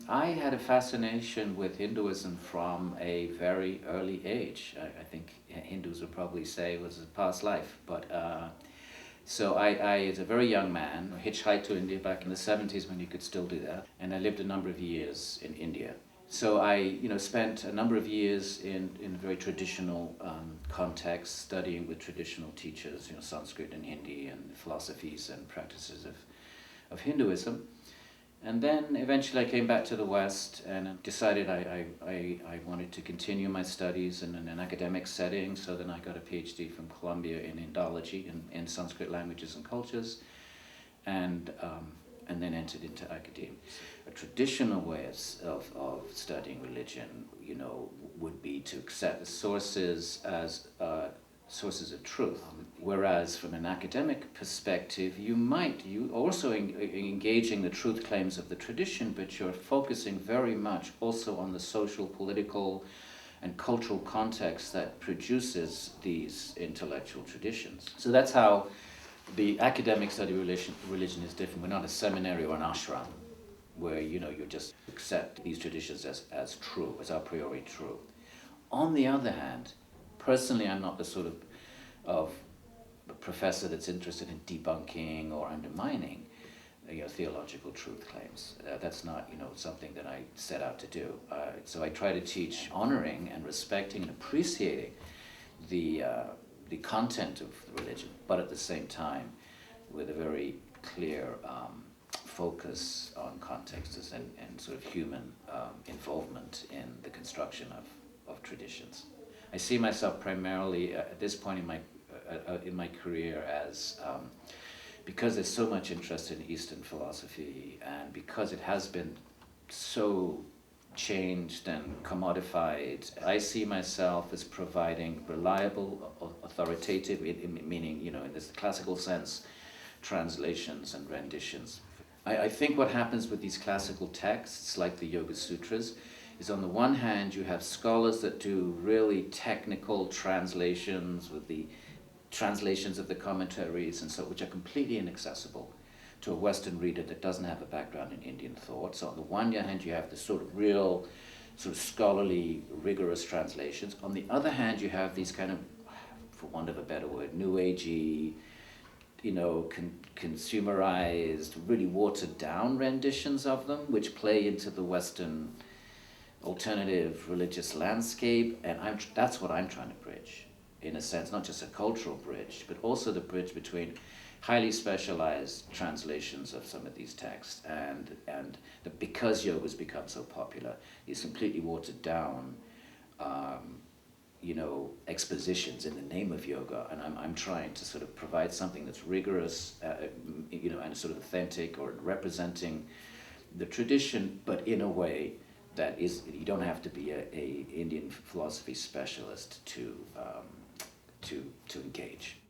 I had a fascination with Hinduism from a very early age. I think Hindus would probably say it was a past life, but as a very young man, hitchhiked to India back in the 70s when you could still do that, and I lived a number of years in India. So I spent a number of years in a very traditional context, studying with traditional teachers, Sanskrit and Hindi and the philosophies and practices of Hinduism. And then eventually I came back to the West and decided I wanted to continue my studies in an academic setting. So then I got a PhD from Columbia in Indology, in Sanskrit languages and cultures, and then entered into academia. A traditional way of studying religion, would be to accept the sources as sources of truth. Whereas from an academic perspective, you also engaging the truth claims of the tradition, but you're focusing very much also on the social, political, and cultural context that produces these intellectual traditions. So that's how the academic study of religion is different. We're not a seminary or an ashram where you just accept these traditions as true, as a priori true. On the other hand, personally, I'm not the sort of professor that's interested in debunking or undermining theological truth claims. That's not something that I set out to do. So I try to teach honoring and respecting and appreciating the content of the religion, but at the same time with a very clear focus on contexts and sort of human involvement in the construction of traditions. I see myself primarily at this point in my career as because there's so much interest in Eastern philosophy, and because it has been so changed and commodified, I see myself as providing reliable, authoritative, meaning in this classical sense, translations and renditions. I think what happens with these classical texts, like the Yoga Sutras, is on the one hand you have scholars that do really technical translations with the translations of the commentaries and so, which are completely inaccessible to a Western reader that doesn't have a background in Indian thought. So on the one hand you have the sort of real sort of scholarly rigorous translations. On the other hand you have these kind of, for want of a better word, new agey, consumerized, really watered down renditions of them, which play into the Western alternative religious landscape, and that's what I'm trying to bridge, in a sense, not just a cultural bridge, but also the bridge between highly specialized translations of some of these texts and because yoga's become so popular, these completely watered down expositions in the name of yoga, and I'm trying to sort of provide something that's rigorous, and sort of authentic or representing the tradition, but in a way that is, you don't have to be a Indian philosophy specialist to engage.